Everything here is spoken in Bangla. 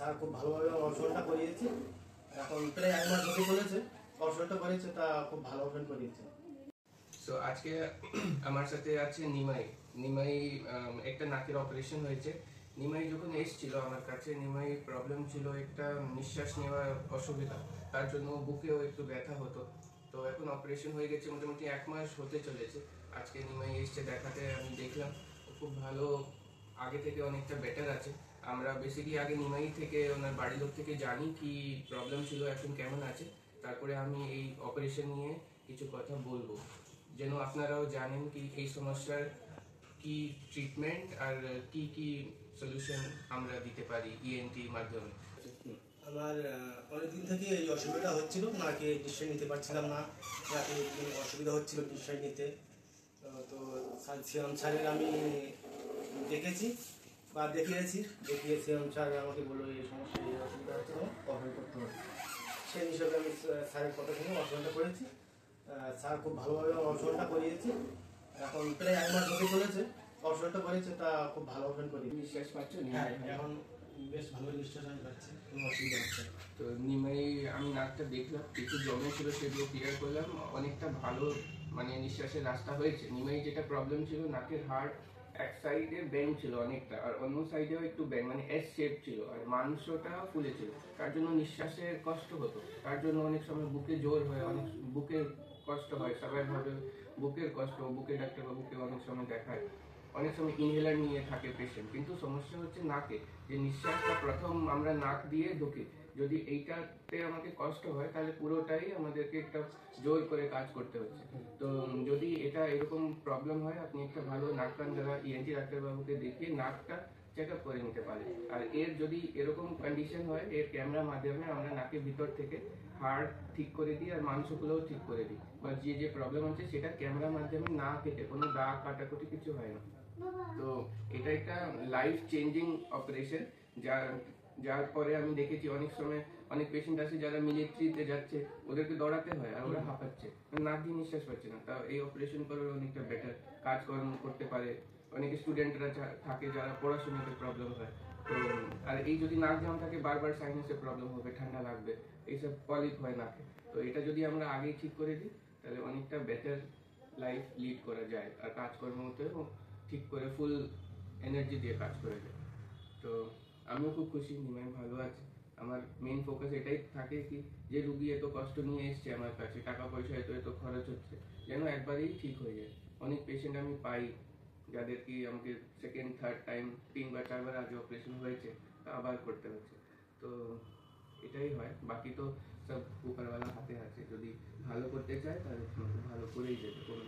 স্যার খুব ভালোভাবে অপারেশনটা করিয়েছে। এখন প্রায় 1 মাস হতে চলেছে অপারেশনটা করিয়েছে, তা খুব ভালো অপারেশন করিয়েছে। সো আজকে আমার সাথে আছে নিমাই একটা নাকের অপারেশন হয়েছে। নিমাই যখন এসেছিল আমার কাছে, নিমাই প্রবলেম ছিল একটা নিঃশ্বাস নেওয়ার অসুবিধা, তার জন্য বুকেও একটু ব্যথা হতো। তো এখন অপারেশন হয়ে গেছে, মোটামুটি 1 মাস হতে চলেছে। আজকে নিমাই এসছে দেখাতে, আমি দেখলাম খুব ভালো, আগে থেকে অনেকটা বেটার আছে। আমরা বেসিক্যালি আগে নিমাই থেকে, ওনার বাড়ির লোক থেকে জানি কি প্রবলেম ছিল, এখন কেমন আছে। তারপরে আমি এই অপারেশন নিয়ে কিছু কথা বলবো, যেন আপনারাও জানেন কি এই সমস্যার কি ট্রিটমেন্ট আর কি কি সলিউশন আমরা দিতে পারি ইএনটির মাধ্যমে। আমার অনেকদিন থেকে এই অসুবিধা হচ্ছিল, নাকে নিঃশ্বাস নিতে পারছিলাম না, নাকে অসুবিধা হচ্ছিল নিঃশ্বাস নিতে। তো সিয়াম স্যারের আমি দেখেছি বা দেখিয়ে সিয়াম স্যার আমাকে বললো এই সমস্যা, এই অসুবিধা হচ্ছে, অপারেশন করতে হবে। সেই হিসাবে আমি স্যারের কথা শুনে অপারেশনটা করেছি। স্যার খুব ভালোভাবে অপারেশনটা করিয়েছে। এখন প্রায় 1 মাস হতে চলেছে অপারেশনটা করেছে, তা খুব ভালো অপারেশন করিয়েছে। নিঃশ্বাস পাচ্ছেন? হ্যাঁ, এখন বেশ ভালো নিঃশ্বাস আমি পাচ্ছি, কোনো অসুবিধা হচ্ছে না। তো নিমাই আমি নাকটা দেখলাম, কিছু জমে ছিল সেগুলো ক্লিয়ার করলাম, অনেকটা ভালো মানে নিঃশ্বাসের রাস্তা হয়েছে। নিমাই যেটা প্রবলেম ছিল, নাকের হাড় এক সাইডে ব্যান্ড ছিল অনেকটা, আর অন্য সাইডেও একটু ব্যান্ড, মানে এস শেপ ছিল, আর মাংসটা ফুলে ছিল, তার জন্য নিঃশ্বাসের কষ্ট হতো। তার জন্য অনেক সময় বুকে জোর হয়, অনেক বুকের কষ্ট হয়, স্বাভাবিকভাবে বুকের কষ্ট, বুকে ডাক্তারবাবুকে অনেক সময় দেখায়, অনেক সময় ইনহেলার নিয়ে থাকে পেশেন্ট। কিন্তু সমস্যা হচ্ছে নাকে, যে নিঃশ্বাসটা প্রথম আমরা নাক দিয়ে ঢুকি, যদি এইটাতে আমাকে কষ্ট হয় তাহলে পুরোটাই আমাদেরকে একটা জোর করে কাজ করতে হচ্ছে। তো যদি এটা এরকম প্রবলেম হয়, আপনি একটা ভালো নাক কান গলা ইএনটি ডাক্তারবাবুকে দেখিয়ে নাকটা চেক আপ করে নিতে পারেন। আর এর যদি এরকম কন্ডিশন হয়, এর ক্যামেরার মাধ্যমে আমরা নাকের ভিতর থেকে হাড় ঠিক করে দিই আর মাংসগুলোও ঠিক করে দিই, বা যে যে প্রবলেম হচ্ছে সেটা ক্যামেরার মাধ্যমে না কেটে, কোনো দাগ কাটাকুটি কিছু হয় না। তো এটা একটা লাইফ চেঞ্জিং অপারেশন, যার পরে আমি দেখেছি অনেক সময় অনেক পেশেন্ট আছে যারা মিলিটারিতে যাচ্ছে, ওদেরকে দৌড়াতে হয় আর ওরা হাঁপাচ্ছে, নাক দিয়ে নিঃশ্বাস পাচ্ছে না। তা এই অপারেশন করে অনেকটা বেটার কাজকর্ম করতে পারে। অনেকে স্টুডেন্টরা থাকে যারা পড়াশোনাতে প্রবলেম হয়, তো আর এই যদি নাক জাম থাকে বারবার সাইনাসে প্রবলেম হবে, ঠান্ডা লাগবে, এইসব পলিপ হয় নাকে। তো এটা যদি আমরা আগেই ঠিক করে দিই তাহলে অনেকটা বেটার লাইফ লিড করা যায়, আর কাজকর্মতেও ঠিক করে ফুল এনার্জি দিয়ে কাজ করে যায়। তো আমিও খুব খুশি, নিমাই ভালো আছে। আমার মেইন ফোকাস এটাই থাকে কি, যে রুগী এত কষ্ট নিয়ে এসছে আমার কাছে, টাকা পয়সা এত এত খরচ হচ্ছে, যেন একবারেই ঠিক হয়ে যায়। অনেক পেশেন্ট আমি পাই যাদের কি আমাকে সেকেন্ড থার্ড টাইম 3 বা 4 বার আগে অপারেশন হয়েছে, তা আবার করতে হচ্ছে। তো এটাই হয়, বাকি তো সব উপরওয়ালা হাতে আছে, যদি ভালো করতে চায় তাহলে ভালো করেই যাবে কোনো